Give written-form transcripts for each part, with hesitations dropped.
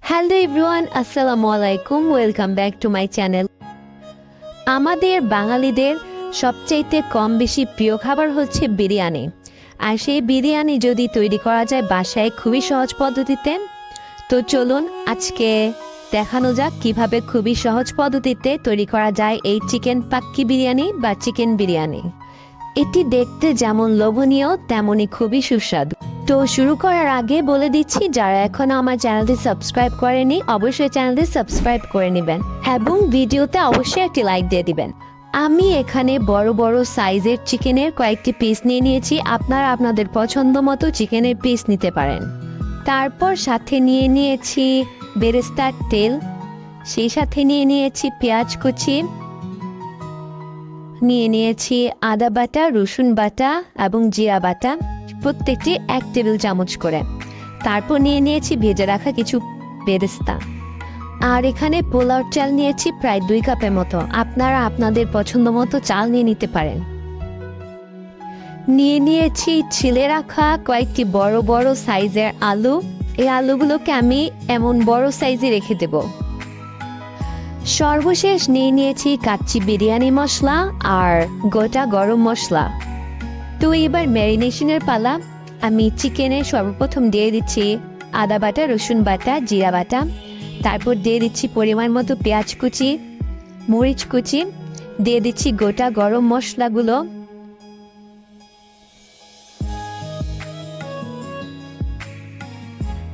Hello everyone, আসসালামু আলাইকুম। Welcome back to my channel. আমাদের বাঙালিদের সবচাইতে কম বেশি প্রিয় খাবার হচ্ছে বিরিয়ানি। আর সেই বিরিয়ানি যদি তৈরি করা যায় বাসায় খুবই সহজ পদ্ধতিতে, তো চলুন আজকে দেখানো যাক কিভাবে খুবই সহজ পদ্ধতিতে তৈরি করা যায় এই চিকেন পাক্কি বিরিয়ানি বা চিকেন বিরিয়ানি। এটি দেখতে যেমন লোভনীয় তেমনই খুবই সুস্বাদু। তো শুরু করার আগে বলে দিচ্ছি, যারা এখনো আমার চ্যানেলটি সাবস্ক্রাইব করেনি অবশ্যই চ্যানেলটি সাবস্ক্রাইব করে নেবেন এবং ভিডিওতে অবশ্যই একটি লাইক দিয়ে দিবেন। আমি এখানে বড় বড় সাইজের চিকেনের কয়েকটি পিস নিয়ে নিয়েছি। আপনারা আপনাদের পছন্দ মতো চিকেনের পিস নিতে পারেন। তারপর সাথে নিয়ে নিয়েছি বেরেস্তার তেল, সেই সাথে নিয়ে নিয়েছি পেঁয়াজ কুচি, নিয়ে নিয়েছি আদা বাটা, রসুন বাটা এবং জিরা বাটা, প্রত্যেকটি 1 টেবিল চামচ করে। তারপর নিয়ে নিয়েছি ভেজে রাখা কিছু বেরেস্তা। আর এখানে পোলাও চাল নিয়েছি প্রায় 2 কাপের মতো। আপনারা আপনাদের পছন্দ মতো চাল নিয়ে নিতে পারেন। নিয়ে নিয়েছি ছিলে রাখা কয়েকটি বড় বড় সাইজের আলু। এই আলুগুলোকে আমি এমন বড় সাইজে রেখে দেব। সর্বশেষ নিয়ে নিয়েছি কাচ্চি বিরিয়ানি মশলা আর গোটা গরম মশলা। তো এবার ম্যারিনেশনের পালা। আমি চিকেনে সর্বপ্রথম দিয়ে দিচ্ছি আদা বাটা, রসুন বাটা, জিরা বাটা। তারপর দিয়ে দিচ্ছি পরিমাণ মতো পেঁয়াজ কুচি, মরিচ কুচি, দিয়ে দিচ্ছি গোটা গরম মশলাগুলো।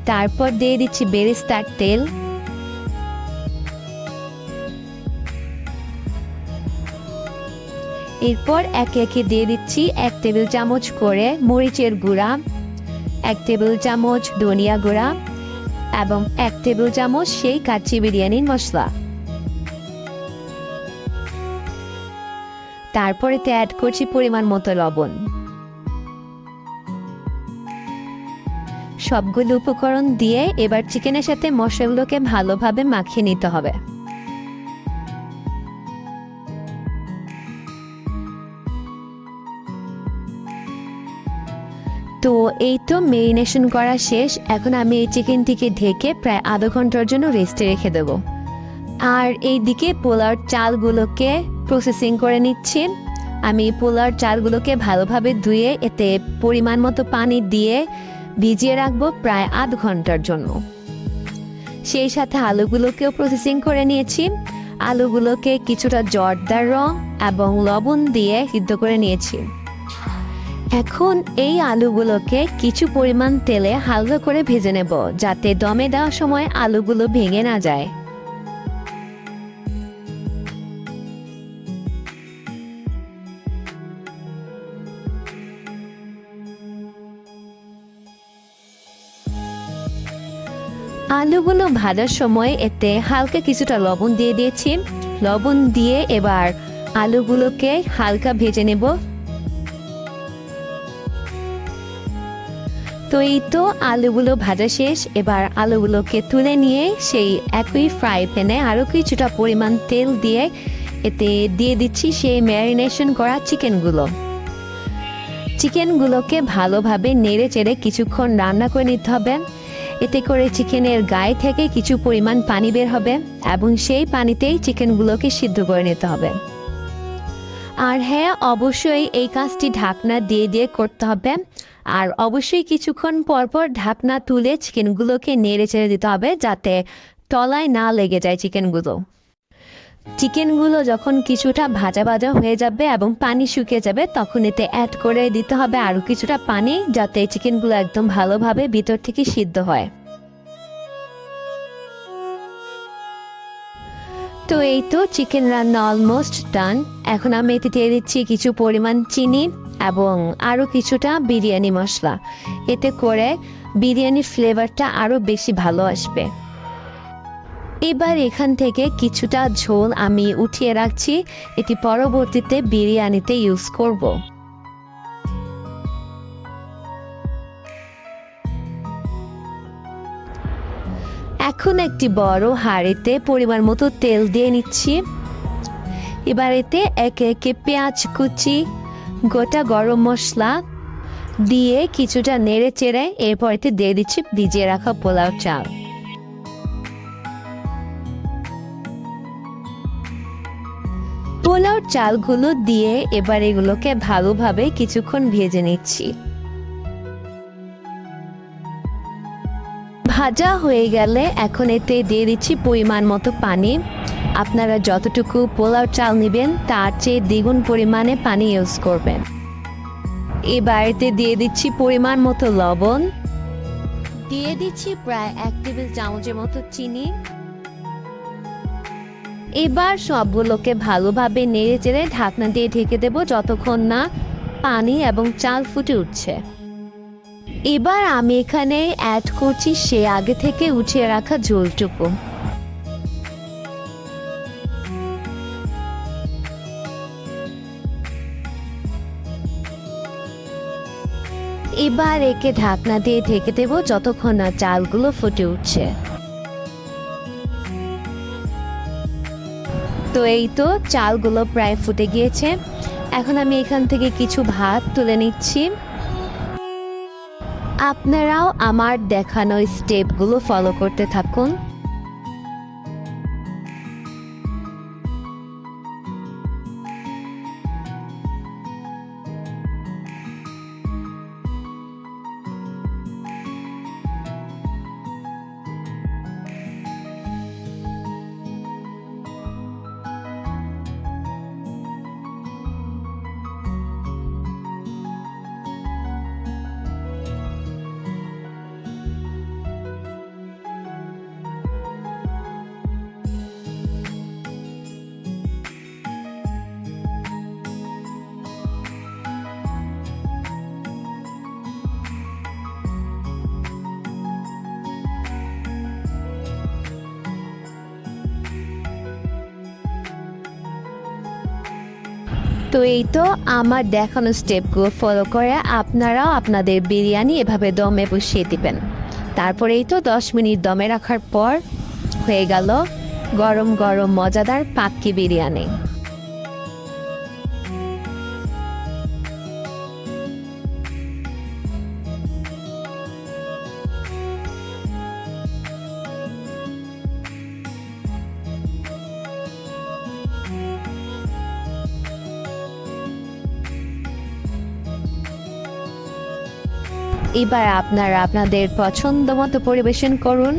তারপর দিয়ে দিচ্ছি বেরেস্তার তেল। এরপর একে একে দিয়ে দিচ্ছি 1 টেবিল চামচ করে মরিচের গুঁড়া, 1 টেবিল চামচ ধনিয়া গুঁড়া এবং 1 টেবিল চামচ সেই কাচ্চি বিরিয়ানির মশলা। তারপরে অ্যাড করছি পরিমাণ মতো লবণ। সবগুলো উপকরণ দিয়ে এবার চিকেনের সাথে মশলাগুলোকে ভালোভাবে মাখিয়ে নিতে হবে। তো এই তো ম্যারিনেশন করা শেষ। এখন আমি এই চিকেনটিকে ঢেকে প্রায় আধা ঘন্টার জন্য রেস্টে রেখে দেব। আর এইদিকে পোলাওর চালগুলোকে প্রসেসিং করে নিচ্ছি। আমি পোলাওর চালগুলোকে ভালোভাবে ধুয়ে এতে পরিমাণ মতো পানি দিয়ে ভিজিয়ে রাখবো প্রায় আধ ঘন্টার জন্য। সেই সাথে আলুগুলোকেও প্রসেসিং করে নিয়েছি। আলুগুলোকে কিছুটা জর্দার রং এবং লবণ দিয়ে সিদ্ধ করে নিয়েছি। এখন এই আলুগুলোকে কিছু পরিমাণ তেলে হালকা করে ভেজে নেব, যাতে দমে দেওয়ার সময় আলুগুলো ভেঙে না যায়। আলুগুলো ভাজার সময় এতে হালকা কিছুটা লবণ দিয়ে দিয়েছি। লবণ দিয়ে এবার আলুগুলোকে হালকা ভেজে নেব। তো এই তো আলুগুলো ভাজা শেষ। এবার আলুগুলোকে তুলে নিয়ে সেই একই ফ্রাই প্যানে আরও কিছুটা পরিমাণ তেল দিয়ে এতে দিয়ে দিচ্ছি সেই ম্যারিনেশন করা চিকেনগুলোকে ভালোভাবে নেড়ে চেড়ে কিছুক্ষণ রান্না করে নিতে হবে। এতে করে চিকেনের গায়ে থেকে কিছু পরিমাণ পানি বের হবে এবং সেই পানিতেই চিকেনগুলোকে সিদ্ধ করে নিতে হবে। আর হ্যাঁ, অবশ্যই এই কাজটি ঢাকনা দিয়ে দিয়ে করতে হবে। আর অবশ্যই কিছুক্ষণ পর পর ঢাকনা তুলে চিকেনগুলোকে নেড়ে চেড়ে দিতে হবে, যাতে তলায় না লেগে যায় চিকেনগুলো যখন কিছুটা ভাজা ভাজা হয়ে যাবে এবং পানি শুকিয়ে যাবে, তখন এতে অ্যাড করে দিতে হবে আরও কিছুটা পানি, যাতে চিকেনগুলো একদম ভালোভাবে ভিতর থেকে সিদ্ধ হয়। তো এই তো চিকেন রান্না অলমোস্ট ডান। এখন আমি এতে দিয়ে দিচ্ছি কিছু পরিমাণ চিনি এবং আরও কিছুটা বিরিয়ানি মশলা। এতে করে বিরিয়ানির ফ্লেভারটা আরও বেশি ভালো আসবে। এবার এখান থেকে কিছুটা ঝোল আমি উঠিয়ে রাখছি, এটি পরবর্তীতে বিরিয়ানিতে ইউজ করব। এখন একটি বড় হাঁড়িতে পরিমাণ মতো তেল দিয়ে নিচ্ছি। এবার এতে একে একে পেঁয়াজ কুচি, গোটা গরম মশলা দিয়ে কিছুটা নেড়ে চেড়ে এরপর এতে দিয়ে দিচ্ছি ভিজিয়ে রাখা পোলাও চাল। পোলাওর চালগুলো দিয়ে এবার এগুলোকে ভালোভাবে কিছুক্ষণ ভেজে নিচ্ছি। ভাজা হয়ে গেলে এখন এতে দিয়ে দিচ্ছি পরিমাণ মতো পানি। আপনারা যতটুকু পোলাও চাল নেবেন তার চেয়ে দ্বিগুণ পরিমাণে পানি ইউজ করবেন। এবার এতে দিয়ে দিচ্ছি পরিমাণ মতো লবণ, দিয়ে দিচ্ছি প্রায় 1 টেবিল চামচের মতো চিনি। এবার সবগুলোকে ভালোভাবে নেড়েচেড়ে ঢাকনা দিয়ে ঢেকে দেব যতক্ষণ না পানি এবং চাল ফুটে উঠছে। এবার আমি এখানে অ্যাড করছি সে আগে থেকে উঠিয়ে রাখা ঝোলটুকু। এবার একে ঢাকনা দিয়ে ঢেকে দেব যতক্ষণ না চালগুলো ফুটে উঠছে। তো এই তো চালগুলো প্রায় ফুটে গিয়েছে। এখন আমি এখান থেকে কিছু ভাত তুলে নিচ্ছি। আপনারাও আমার দেখানো স্টেপগুলো ফলো করতে থাকুন। তো এই তো আমার দেখানো স্টেপগুলো ফলো করে আপনারাও আপনাদের বিরিয়ানি এভাবে দমে বসিয়ে দিবেন। তারপরে এই তো 10 মিনিট দমে রাখার পর হয়ে গেল গরম গরম মজাদার পাক্কি বিরিয়ানি। এবার আপনারা আপনাদের পছন্দ মতো পরিবেশন করুন।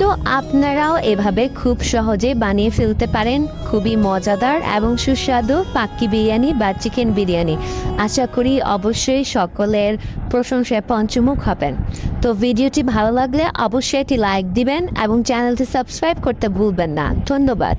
তো আপনারাও এভাবে খুব সহজে বানিয়ে ফেলতে পারেন খুবই মজাদার এবং সুস্বাদু পাক্কি বিরিয়ানি বা চিকেন বিরিয়ানি। আশা করি অবশ্যই সকলের প্রশংসায় পঞ্চমুখ হবেন। তো ভিডিওটি ভালো লাগলে অবশ্যই একটি লাইক দিবেন এবং চ্যানেলটি সাবস্ক্রাইব করতে ভুলবেন না। ধন্যবাদ।